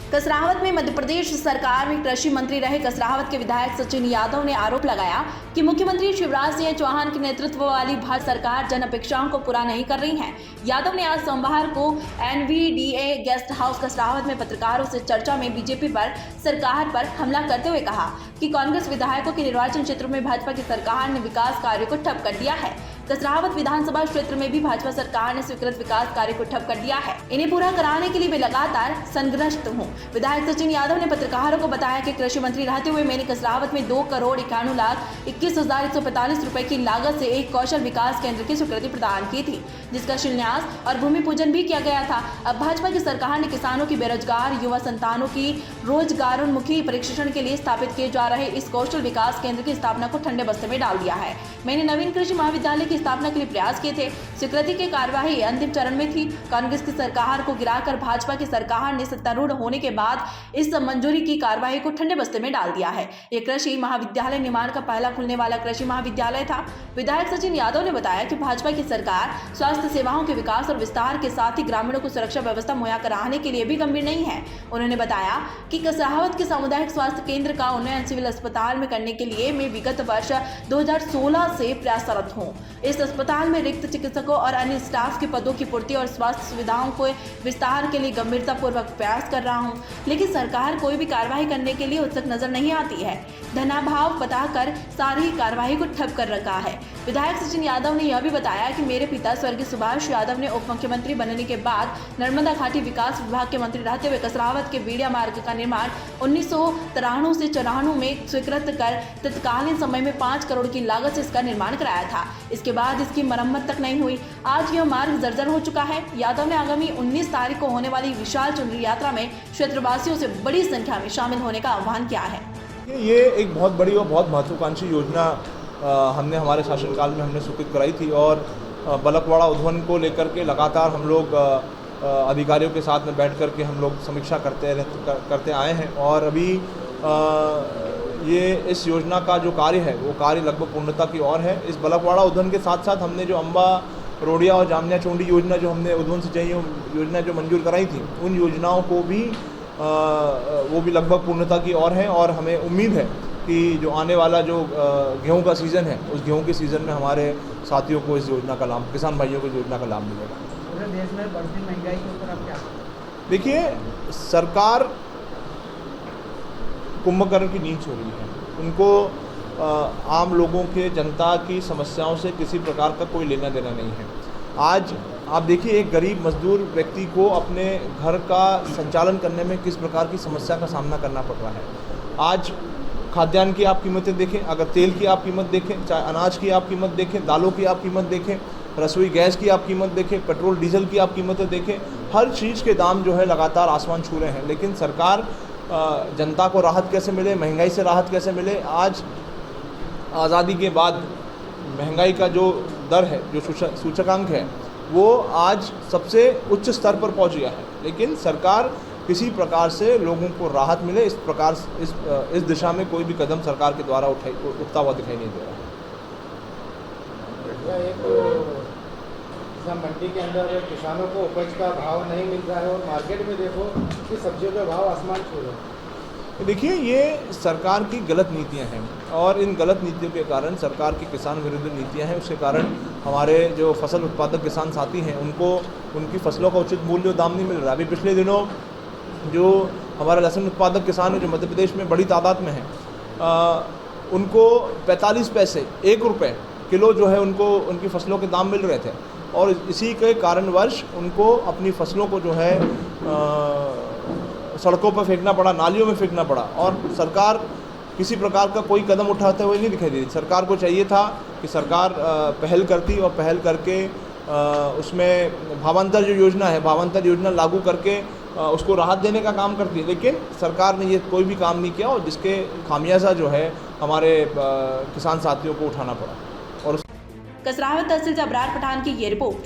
कसरावत में मध्य प्रदेश सरकार में कृषि मंत्री रहे कसरावत के विधायक सचिन यादव ने आरोप लगाया कि मुख्यमंत्री शिवराज सिंह चौहान के नेतृत्व वाली भाजपा सरकार जन अपेक्षाओं को पूरा नहीं कर रही है। यादव ने आज सोमवार को NVDA गेस्ट हाउस कसरावत में पत्रकारों से चर्चा में बीजेपी पर सरकार पर हमला करते हुए कहा कि कांग्रेस विधायकों के निर्वाचन क्षेत्रों में भाजपा की सरकार ने विकास कार्यों को ठप कर दिया है। कसरावत विधानसभा क्षेत्र में भी भाजपा सरकार ने स्वीकृत विकास कार्य को ठप कर दिया है। इन्हें पूरा कराने के लिए वे लगातार संघर्षरत हूँ। विधायक सचिन यादव ने पत्रकारों को बताया कि कृषि मंत्री रहते हुए मैंने कसरावत में 2,91,21,145 रुपए की लागत से एक कौशल विकास केंद्र की स्वीकृति प्रदान की थी, जिसका शिलान्यास और भूमि पूजन भी किया गया था। अब भाजपा की सरकार ने किसानों की बेरोजगार युवा संतानों की रोजगारोन्मुखी प्रशिक्षण के लिए स्थापित किए जा रहे इस कौशल विकास केंद्र की स्थापना को ठंडे बस्ते में डाल दिया है। मैंने नवीन कृषि महाविद्यालय की स्थापना के लिए प्रयास किए थे। स्वीकृति की कार्यवाही अंतिम चरण में थी। कांग्रेस की सरकार को गिराकर भाजपा की सरकार ने सत्तारूढ़ होने के बाद इस मंजूरी की कार्यवाही को ठंडे बस्ते में डाल दिया है। ये कृषि महाविद्यालय निर्माण का पहला खुलने वाला कृषि महाविद्यालय था। विधायक सचिन यादव ने बताया कि भाजपा की सरकार स्वास्थ्य सेवाओं के विकास और विस्तार के साथ ही ग्रामीणों को सुरक्षा व्यवस्था मुहैया कराने के लिए भी गंभीर नहीं है। उन्होंने बताया कि कसरावत के सामुदायिक स्वास्थ्य केंद्र का उन्नयन सिविल अस्पताल में करने के लिए मैं विगत वर्ष 2016 से प्रयासरत हूँ। इस अस्पताल में रिक्त चिकित्सकों और अन्य स्टाफ के पदों की पूर्ति और स्वास्थ्य सुविधाओं को विस्तार के लिए गंभीरतापूर्वक प्रयास कर रहा हूं, लेकिन सरकार कोई भी कार्रवाई करने के लिए उत्सुक नजर नहीं आती है। धनाभाव बताकर सारी कार्रवाई को ठप कर रखा है। विधायक सचिन यादव ने यह भी बताया कि मेरे पिता स्वर्गीय सुभाष यादव ने उप मुख्यमंत्री बनने के बाद नर्मदा घाटी विकास विभाग के मंत्री रहते हुए कसरावत के बीड़िया मार्ग का निर्माण 1993 से 94 में स्वीकृत कर तत्कालीन समय में 5 करोड़ की लागत से इसका निर्माण कराया था। इसके बाद इसकी मरम्मत तक नहीं हुई। आज यह मार्ग जर्जर हो चुका है। यादव ने आगामी 19 तारीख को होने वाली विशाल चुनरी यात्रा में क्षेत्रवासियों से बड़ी संख्या में शामिल होने का आह्वान किया है। ये एक बहुत बड़ी और बहुत महत्वाकांक्षी योजना हमने हमारे शासनकाल में हमने स्वीकृत कराई थी और बलकवाड़ा उद्वन को लेकर के लगातार हम लोग अधिकारियों के साथ में बैठ कर के हम लोग समीक्षा करते आए हैं और अभी ये इस योजना का जो कार्य है वो कार्य लगभग पूर्णता की ओर है। इस बलकवाड़ा उद्वन के साथ साथ हमने जो अम्बा रोडिया और जामनिया चोंडी योजना जो हमने उद्वन सिंचाई योजना जो मंजूर कराई थी उन योजनाओं को भी वो भी लगभग पूर्णता की ओर है और हमें उम्मीद है कि जो आने वाला जो गेहूं का सीज़न है उस गेहूं के सीज़न में हमारे साथियों को इस योजना का लाभ, किसान भाइयों को योजना का लाभ मिलेगा। पूरे देश में बढ़ती महंगाई के ऊपर आप क्या? देखिए, सरकार कुंभकर्ण की नींद सो रही है। उनको आम लोगों के, जनता की समस्याओं से किसी प्रकार का कोई लेना देना नहीं है। आज आप देखिए, एक गरीब मजदूर व्यक्ति को अपने घर का संचालन करने में किस प्रकार की समस्या का सामना करना पड़ रहा है। आज खाद्यान्न की आप कीमतें देखें, अगर तेल की आप कीमत देखें, चाहे अनाज की आप कीमत देखें, दालों की आप कीमत देखें, रसोई गैस की आप कीमत देखें, पेट्रोल डीजल की आप कीमतें देखें, हर चीज़ के दाम जो है लगातार आसमान छू रहे हैं। लेकिन सरकार जनता को राहत कैसे मिले, महंगाई से राहत कैसे मिले। आज आज़ादी के बाद महंगाई का जो दर है, जो सूचकांक है, वो आज सबसे उच्च स्तर पर पहुंच गया है। लेकिन सरकार किसी प्रकार से लोगों को राहत मिले इस दिशा में कोई भी कदम सरकार के द्वारा उठता हुआ दिखाई नहीं दे रहा है। एक मंडी के अंदर किसानों को उपज का भाव नहीं मिल रहा है और मार्केट में देखो कि सब्जियों के भाव आसमान छू रहे हैं। देखिए, ये सरकार की गलत नीतियां हैं और इन गलत नीतियों के कारण, सरकार की किसान विरुद्ध नीतियां हैं, उसके कारण हमारे जो फसल उत्पादक किसान साथी हैं उनको उनकी फसलों का उचित मूल्य दाम नहीं मिल रहा। अभी पिछले दिनों जो हमारा लहसुन उत्पादक किसान है जो मध्य प्रदेश में बड़ी तादाद में है, उनको 45 पैसे 1 रुपये किलो जो है उनको उनकी फसलों के दाम मिल रहे थे और इसी के कारणवश उनको अपनी फसलों को जो है सड़कों पर फेंकना पड़ा, नालियों में फेंकना पड़ा और सरकार किसी प्रकार का कोई कदम उठाते हुए नहीं दिखाई दे रही। सरकार को चाहिए था कि सरकार पहल करती और पहल करके उसमें भावांतर जो योजना है, भावांतर योजना लागू करके उसको राहत देने का काम करती है। लेकिन सरकार ने ये कोई भी काम नहीं किया और जिसके खामियाजा जो है हमारे किसान साथियों को उठाना पड़ा। और कसरावत तहसील से अबरार पठान की ये रिपोर्ट।